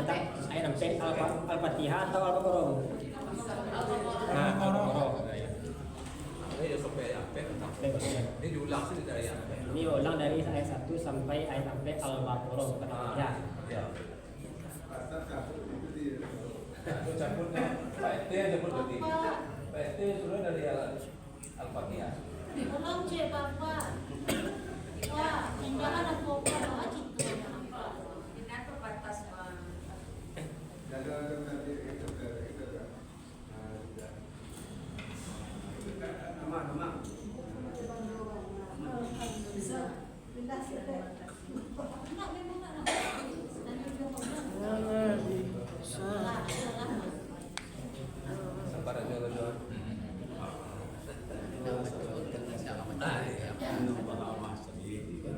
kita ayat sampai Al-Fatihah atau Al-Baqarah? Nah, Al-Baqarah. Ini sampai apa? Ini diulang sih dari apa? Ini ulang dari ayat 1 sampai ayat sampai Al-Baqarah kata ya. Ya. Ucapnya Pak T aja berarti. Pak T sudah dari Al-Fatihah. Diulang je Bapak. Wah, jangan aku kalau aja itu. Dengan terbatas Bang. Sabar aja dulu.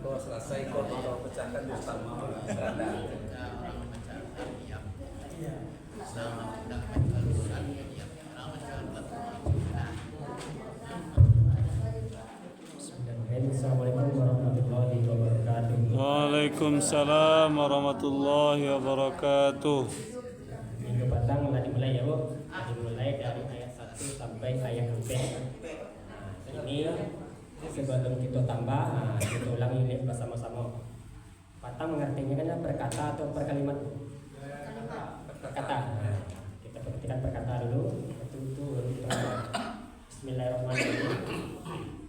Kalau selesai kau pecahkan bersama berada. Assalamualaikum warahmatullahi wabarakatuh. Waalaikumsalam warahmatullahi wabarakatuh. Minggu petang tadi mulai ya Bu. Tadi mulai dari ayat 1 sampai ayat 4. Nah, ini sebelum kita tambah, kita ulangi ini bersama-sama. Patang mengertinya kan perkata atau perkalimat? Perkata. Nah, kita perhatikan perkata dulu. Itu Bismillahirrahmanirrahim.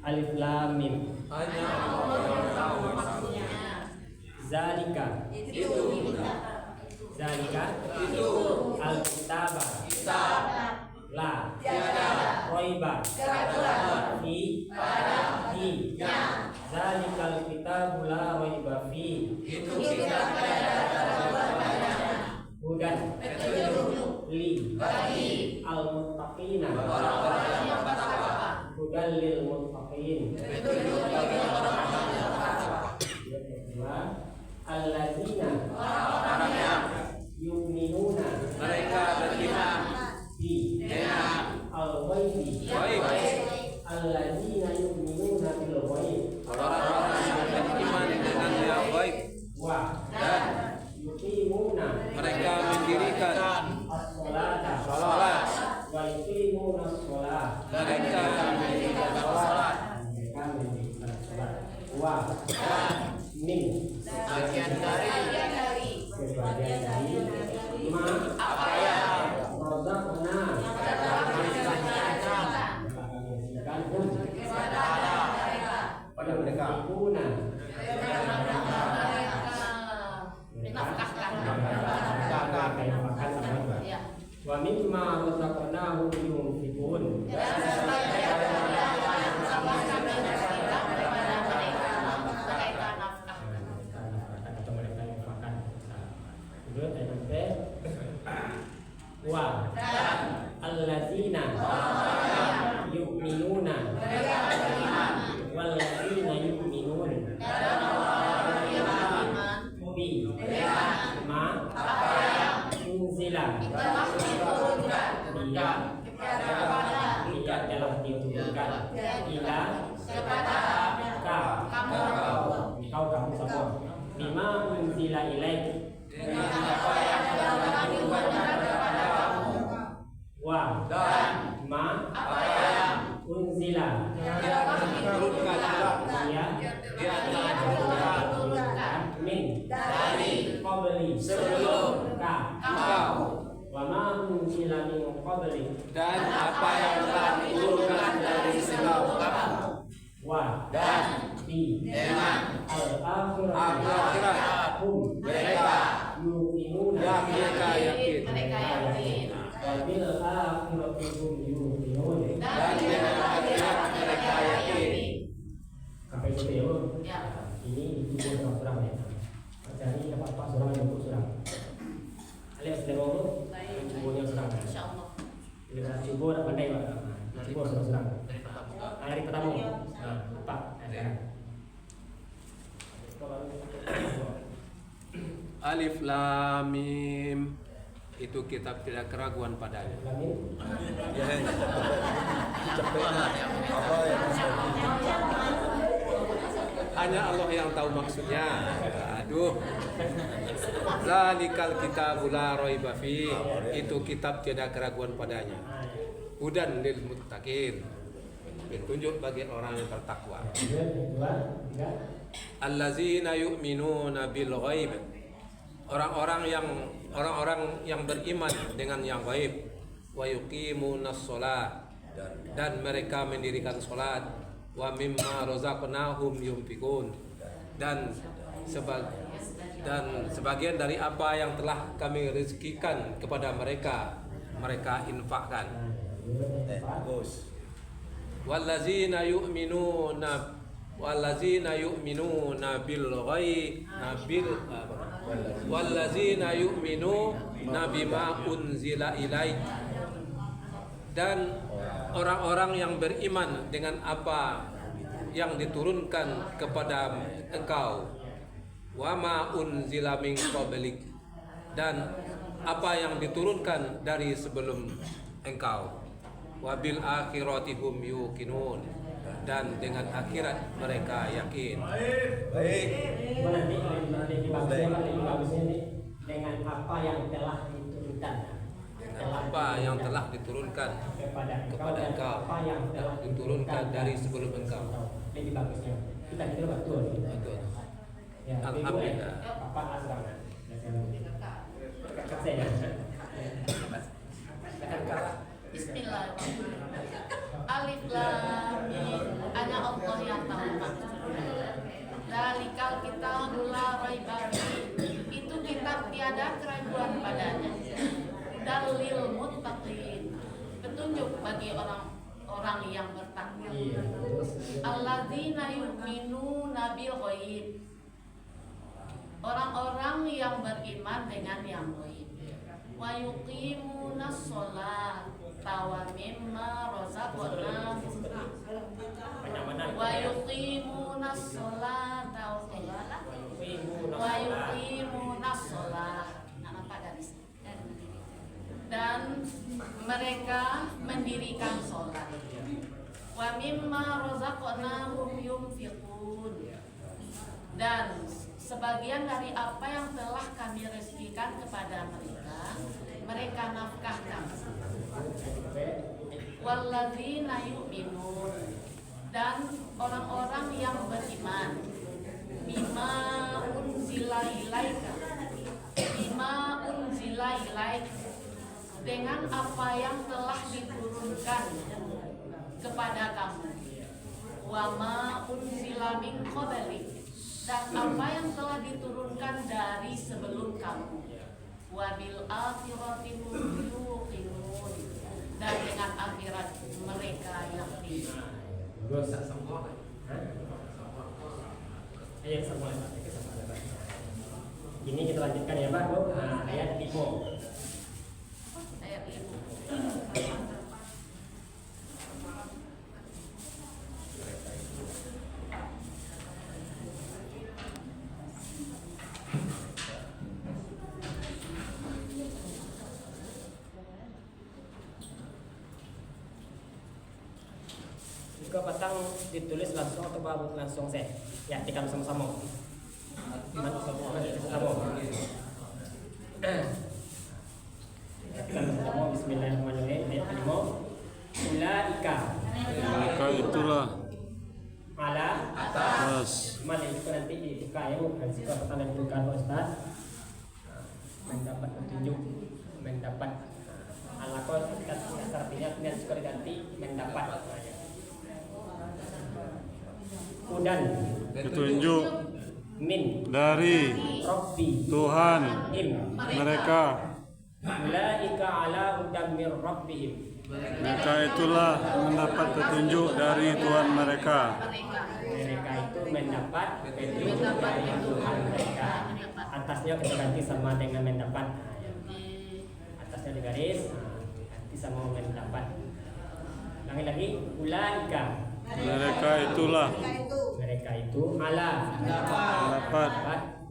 Alif Lam Mim. Hanya Allah yang tahu maksudnya. Zalika. Itu Zalika. itu Al-Kitaba. kitab La. tiada Roiba. keraguan Fi. Fi. yang Zalikal kitabu la roiba fi. itu tidak ada keraguan padanya. Hudan. Petunjuk Li. bagi Al-Muttaqina. orang-orang yang bertakwa. Hudan lil muttaqin. Petunjuk bagi orang-orang yang bertakwa. Yang kedua, allazina Orang-orang yang yu'minuna Mereka beriman bi dengan al-ghaibi. baik. Allazina yu'minuna bil ghaib Orang-orang yang beriman dengan yang baik wa dan yuqimuna mereka mendirikan as-sholata salat. wa yuqimuna as-sholat. Mereka mendirikan salat. Mereka mendirikan sholat. Wa min Bagian dari sebagian dari ma apa yang razaqna pada mereka. Wa mimma razaqnahum yunfiqun. Wa allazina yu'minuna wallazina yu'minun bi ma unzila dia telah diturunkan ila ka kau kamu semua bima unzila ilaik wa Dan ma apa yang unzila diturunkan ya dia telah diturunkan min dari qabli sebelum ka engkau wa ma unzila min qabli dan apa yang telah diturunkan dari sebelum kamu wa dan bi dengan al-akhirat hum mereka yu'minuna yang mereka yakin wa bil akhirati hum yu'minun. dan dengan akhirat mereka yakin. Sampai situ ya Bu. Ya. Ini itu surang ya. Cari tempat Pak surang yang Bu surang. Alias demo cubunya surang. Insyaallah. Kita cubu nak pandai Pak. Cubu surang. Hari pertama. Nah, Pak. Alif Lam Mim itu kitab tidak keraguan padanya. Lamin. Hanya Allah yang tahu maksudnya. Aduh. Zalikal kitabul la raiba fi. Itu kitab tiada keraguan padanya. Hudan lil muttaqin. Petunjuk bagi orang yang bertakwa. Allazina yu'minuna bil ghaib. Orang-orang yang beriman dengan yang gaib. Wa yuqimunas shalah. Dan mereka mendirikan salat. Wa mimma razaqnahum yunfikun. Dan sebagian dari apa yang telah kami rezekikan kepada mereka infakkan. Bagus. Wallazina yu'minuna bil ghaib wallazina yu'minuna bima unzila ilaik. Dan orang-orang yang beriman dengan apa yang diturunkan kepada engkau, wa ma unzila min qablik, dan apa yang diturunkan dari sebelum engkau, wa bil akhirati hum yuqinun, dan dengan akhirat mereka yakin. Baik. Nanti lebih bagusnya nih dengan apa yang telah diturunkan. Dengan apa yang telah diturunkan kepada engkau, apa yang telah diturunkan dari sebelum engkau. Lebih bagusnya kita kira betul. Betul. Ya, Alhamdulillah. Bapak asrama. Bismillahirrahmanirrahim. Alif lam mim. Hanya Allah yang tahu maksudnya. Zalikal kitabul la raiba fihi. Itu kitab tiada keraguan padanya. Dalil muttaqin. Petunjuk bagi orang yang bertakwa. Alladzina yu'minuna bil ghaib. Orang-orang yang beriman dengan yang gaib. Wa yuqimunas shalah wa mimma razaqnahum. Wa yuqimunas shalah wa yuqimunas shalah. Apa garis? Dan mereka mendirikan sholat. Wa mimma razaqnahum yunfiqun. Dan sebagian dari apa yang telah kami rezekikan kepada mereka nafkahkan. Walladzina yu'minun, dan orang-orang yang beriman bima unzila ilaika, dengan apa yang telah diturunkan kepada kamu. Wa ma unzila min qablik, dan apa yang telah diturunkan dari sebelum kamu. Wa bil akhirati hum yuqinun, dan dengan akhirat mereka yakin. Ayat semua. Ini kita lanjutkan ya Pak. Ayat 5. Ayat 5. Jika petang ditulis langsung atau langsung saya? Ya, kita sama-sama. Sama-sama. Bismillahirrahmanirrahim. Ayat 5. Ulaika. Maka itulah Ala atas. Mana itu nanti dibuka ya Bu. Jika petang dan dibuka Pak Ustaz, mendapat petunjuk, mendapat alaqah, artinya kemudian suka diganti mendapat. Hudan, Petunjuk min dari Rabbi Tuhan im mereka. ulaika ala hudan min rabbihim. Mereka itulah mendapat petunjuk dari Tuhan mereka. Mereka itu mendapat petunjuk dari Tuhan mereka. Atasnya kita ganti sama dengan mendapat. Atasnya digaris, ganti sama mendapat. Lagi ulaika. Mereka itulah Mereka itu ala mendapat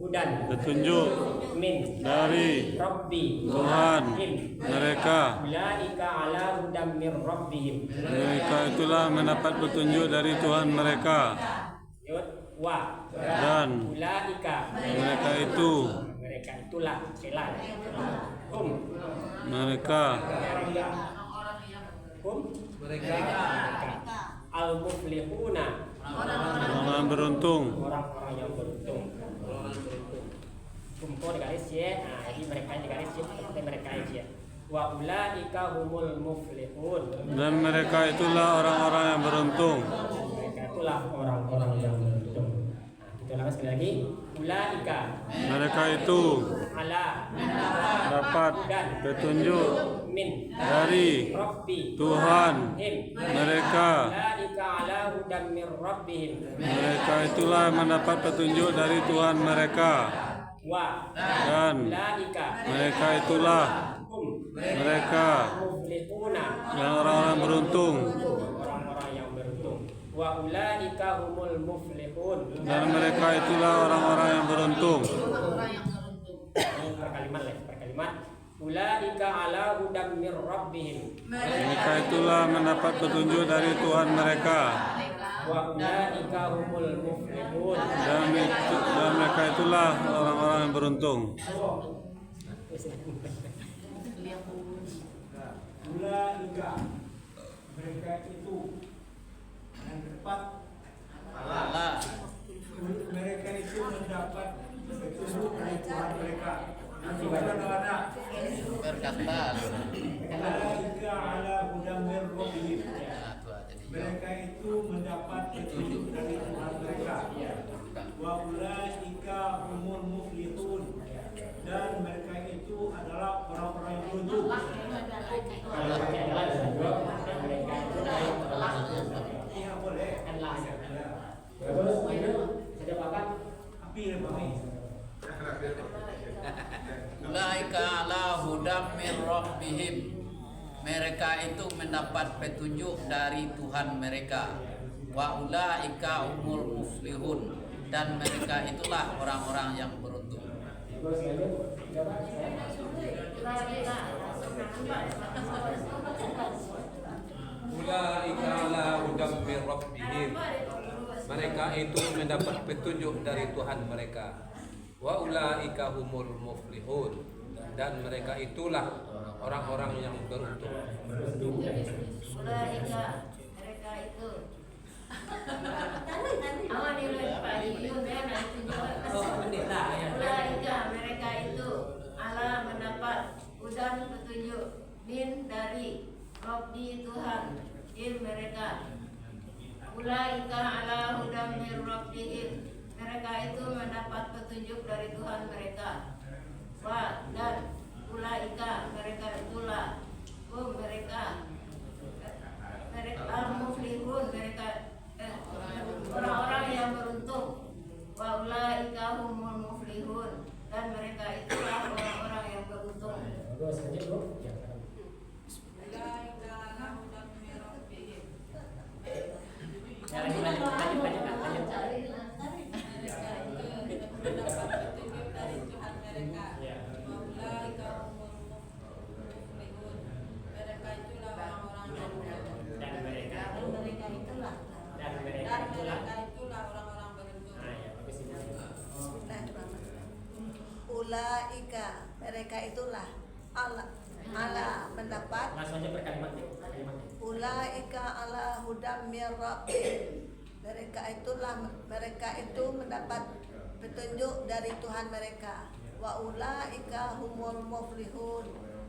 hudan petunjuk min dari Rabbi Tuhan mereka. ulaika ala hudan min rabbihim. Mereka itulah mendapat petunjuk dari Tuhan mereka. wa Dan ulaika mereka itu, mereka itulah sila hum mereka hum Mereka al muflihuna orang beruntung. orang-orang yang beruntung. Hum ko digaris ya, nah jadi mereka digaris ya seperti mereka aja. Wa ulaika humul muflihun. Dan mereka itulah orang-orang yang beruntung. Mereka itulah orang-orang yang beruntung. Nah, kita ulang sekali lagi. Ulaika Mereka itu ala dapat petunjuk min dari rabbi Tuhan him. mereka. Ulaika ala hudan min rabbihim. Mereka itulah mendapat petunjuk dari Tuhan mereka. Wa Dan ulaika mereka itulah hum mereka muflihuna. yang orang-orang beruntung. Orang-orang yang beruntung. Wa ulaika humul muflihun. Dan mereka itulah orang-orang yang beruntung. Ini per kalimat. Ulaika ala hudan min rabbihim. Mereka itulah mendapat petunjuk dari Tuhan mereka. Wa ulaika humul muflihun. Dan mereka itulah orang-orang yang beruntung. Ulaika mereka itu yang tepat mereka itu mendapat petunjuk dari Tuhan mereka. Ulaika ala hudam min rabbihim. Mereka itu mendapat petunjuk dari Tuhan mereka. Wa ulaika humul muflihun. Dan mereka itu adalah orang-orang yang beruntung. Kalau pakai adalah bisa juga mereka itu adalah Iya boleh. Bagus, itu sudah pakai. Tapi ya Bang. Ulaika ala hudam min rabbihim. Mereka itu mendapat petunjuk dari Tuhan mereka. Wa ulaika humul muflihun. Dan mereka itulah orang-orang yang beruntung. Bagus, lanjut. Coba ulaika ala hudam min rabbihim. Mereka itu mendapat petunjuk dari Tuhan mereka. Wa ulaika humul muflihun. Dan mereka itulah orang-orang yang beruntung. Ulaika mereka itu awan Pak Yun ya nanti juga Ulaika mereka itu ala mendapat udan petunjuk min dari Rabbi Tuhan mereka. Ulaika ala hudan min rabbihim. Mereka itu mendapat petunjuk dari Tuhan mereka. Wa dan ulaika mereka itulah mereka al-muflihun mereka orang-orang yang beruntung. Wa ulaika humul muflihun dan mereka itulah orang-orang yang beruntung. bagus, lanjut Bu. Ya, sekarang. Ya, lanjut. Ya. Dan mereka itulah. Nah, ya, bagus ini. Ulaika mereka itulah ala mendapat. Langsung aja per kalimat ya. Ulaika ala hudam min rabbihim. Mereka itu mendapat petunjuk dari Tuhan mereka. Wa ulaika humul muflihun.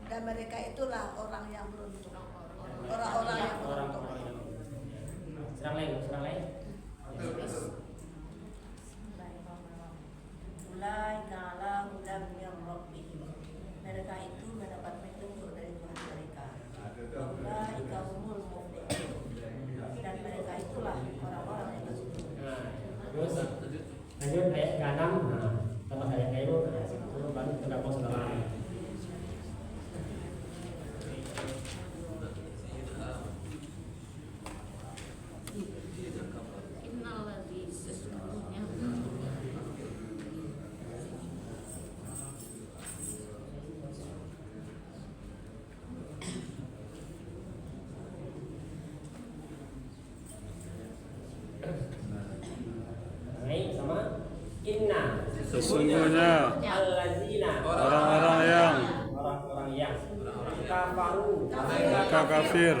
Dan mereka itulah orang yang beruntung. Orang-orang yang beruntung. Serang lain. Ulaika ala hudan min rabbihim. Mereka itu mendapat petunjuk dari Tuhan mereka. Ulaika humul muflihun. Dan mereka itulah orang-orang yang beruntung. Nah, terus lanjut ayat ke-6. Nah, sama ayat ke-7. Nah, situ baru kita gabung setelah Baik, mereka kafir.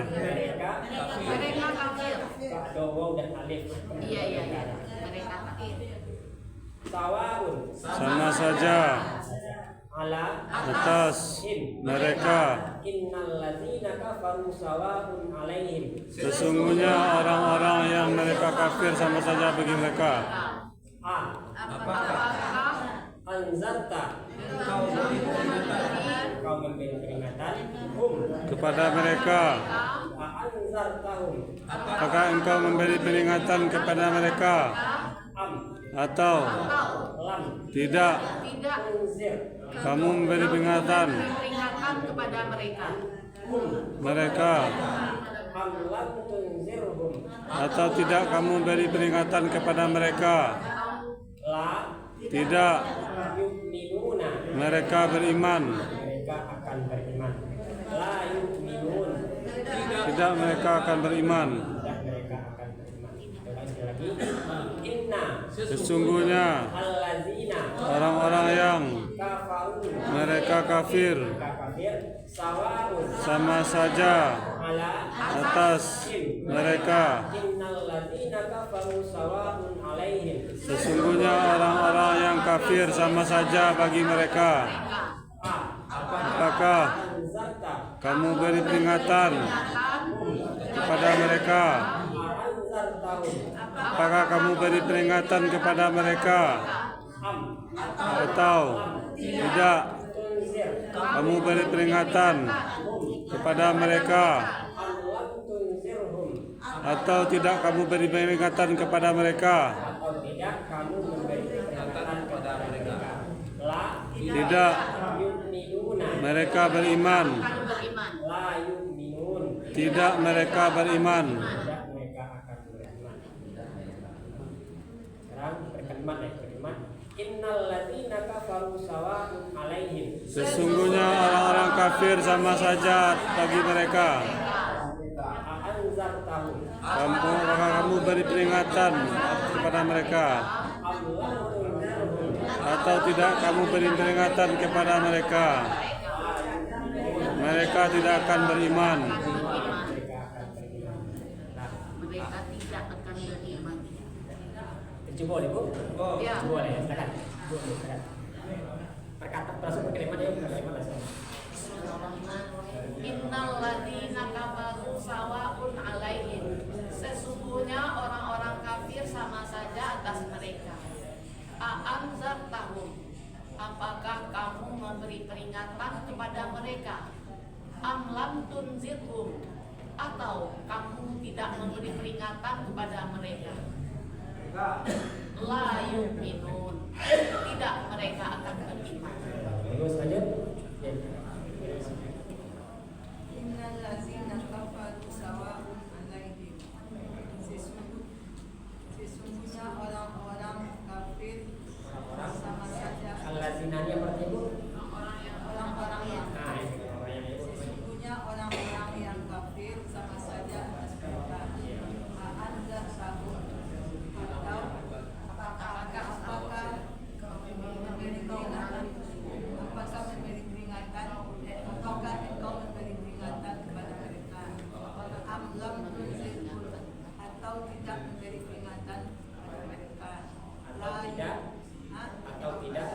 Mereka kafir. Ada waw dan alif. Iya. Mereka kafir. Sawaun Sama saja ala atas mereka. innal ladzina kafaru sawaun alaihim. Sesungguhnya orang-orang yang mereka kafir sama saja bagi mereka. Apakah Anzarta kau memberi peringatan Kepada mereka. Anzartahum Apakah engkau memberi peringatan kepada mereka? am Atau lam tidak tidak tunzir kamu memberi peringatan peringatan kepada mereka? mereka? am lam tunzirhum Atau tidak kamu memberi peringatan kepada mereka? la Tidak yu'minuna mereka beriman. mereka akan beriman. La yu'minun Tidak mereka akan beriman. tidak mereka akan beriman. Coba sekali lagi. Inna Sesungguhnya allazina orang-orang yang kafaru mereka kafir kafir sawaun sama saja ala atas mereka. innal ladzina kafaru sawaun alaihim. Sesungguhnya orang-orang yang kafir sama saja bagi mereka. Apakah Anzarta kamu beri peringatan kepada mereka? anzartahum Apakah kamu beri peringatan kepada mereka? am Atau tidak tunzir kamu beri peringatan kepada mereka? am lam tunzirhum Atau tidak kamu beri peringatan kepada mereka? atau tidak kamu memberi peringatan kepada mereka. La Tidak yu'minuna mereka beriman. Beriman. la yu'minun Tidak mereka beriman. tidak mereka akan beriman. Sekarang berkalimat berkalimat innal ladzina kafaru sawaun alaihim. Sesungguhnya orang-orang kafir sama saja bagi mereka. Anzartahum Apakah kamu beri peringatan kepada mereka? am lam tunzirhum Atau tidak kamu beri peringatan kepada mereka? Mereka tidak akan beriman. mereka akan beriman. Nah, Mereka tidak akan beriman. coba deh Bu. Ya. Coba deh, silakan. Bu, silakan. Perkata langsung berkalimat ya, berkalimat langsung. Innal ladzina kafaru sawaun alaihim. Sesungguhnya orang-orang kafir sama saja atas mereka. A'anzartahum. Apakah kamu memberi peringatan kepada mereka? Am lam tunzirhum. Atau kamu tidak memberi peringatan kepada mereka? La yu'minun. Tidak mereka akan beriman. Terus lanjut. Ya. Innal ladzina kafaru sawa'un 'alaihim. Sesungguhnya orang-orang kafir sama saja. Allazina ini apa artinya Bu? Orang-orang yang Nah, itu orang yang sesungguhnya orang-orang yang kafir sama saja atas mereka. A'anzartahum. Atau apakah memberi peringatan? Apakah memberi peringatan? Apakah engkau memberi peringatan kepada mereka? Am lam tunzirhum. Atau tidak memberi peringatan kepada mereka? Atau tidak? Hah? Atau tidak?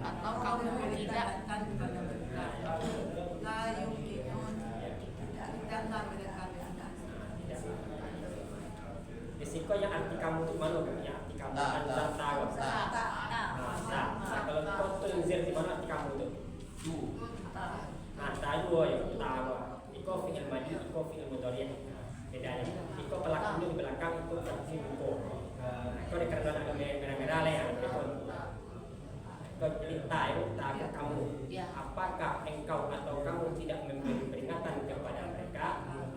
Atau kamu memberi peringatan kepada mereka? La yu'minun. Tidaklah mereka beriman. Risiko yang arti kamu itu mana Bu? Yang arti kamu anzarta. Nah, kalau kau tunzir di mana arti kamu itu? Nah, tahu ya, tahu. Iko fi'il madi, iko fi'il mudhari'. Bedanya. Iko pelakunya di belakang, itu arti buku. Iko dikerjakan ada merah-merah lah ya. Iko jadi tahu kamu. Apakah engkau atau kamu tidak memberi peringatan kepada mereka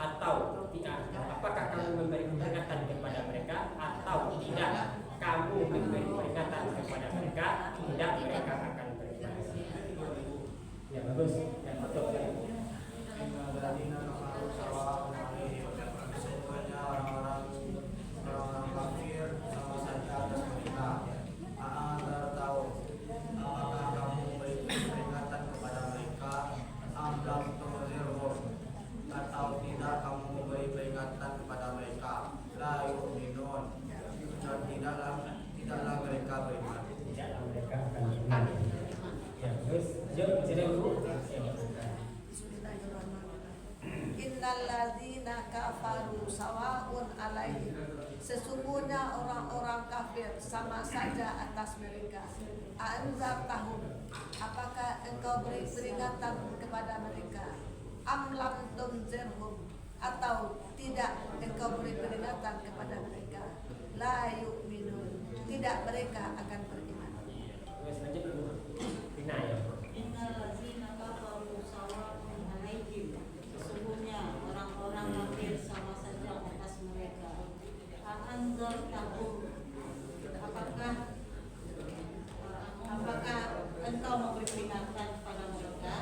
atau tidak? Apakah kamu memberi peringatan kepada mereka atau tidak? Kamu memberi peringatan kepada mereka, tidak mereka akan beriman. Ya bagus, ya betul. Innalladzina kafaru sawa'un alaihim. Sesungguhnya orang-orang kafir sama saja atas mereka. Anzartahum, apakah engkau beri peringatan kepada mereka? Am lam tunzirhum, atau tidak engkau beri peringatan kepada mereka? La yu'minun, tidak mereka akan beriman. Innalladzina kafaru sawa'un alaihim. Sesungguhnya orang-orang kafir sama saja atas mereka. Anzartahum, apakah engkau memberi peringatan kepada mereka?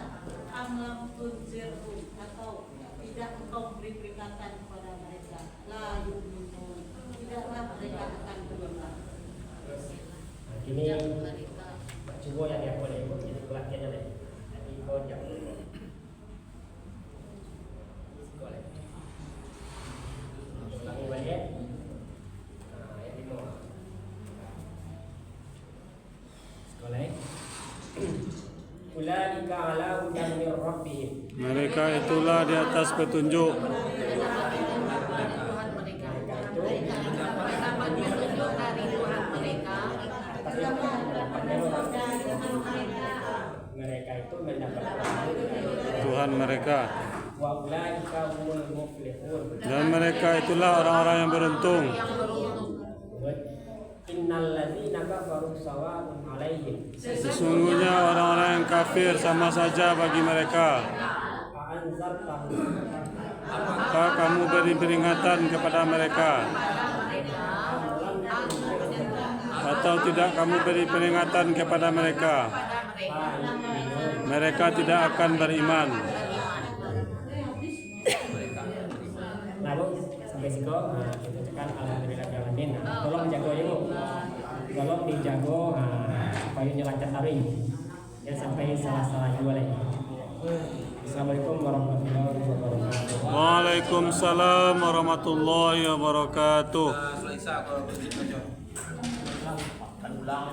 Am lam tunzirhum, atau tidak engkau memberi peringatan kepada mereka? La yu'minun, tidaklah mereka akan beriman. Ini coba yang dia boleh ikut jadi pelatihannya lagi. Jadi kau jam. Sekolah. Ulangi balik. Yang lima. Sekolah. Ulaika ala hudan min rabbihim. Mereka itulah di atas petunjuk. Mereka itu mendapat Tuhan mereka. wa ulaika humul muflihun. Dan mereka itulah orang-orang yang beruntung. Innal ladzina kafaru sawa'un 'alaihim. Sesungguhnya orang-orang yang kafir sama saja bagi mereka. Anzartahum. Apakah kamu beri peringatan kepada mereka? Atau tidak kamu beri peringatan kepada mereka? Mereka tidak akan beriman. Lalu sampai situ kita tekan alhamdulillah alamin. Tolong jago ya Bu. Tolong dijago supaya lancar hari. Ya sampai salah-salah juga lagi. Assalamualaikum warahmatullahi wabarakatuh. Waalaikumsalam warahmatullahi wabarakatuh. Selesai kalau begitu. Kan ulang.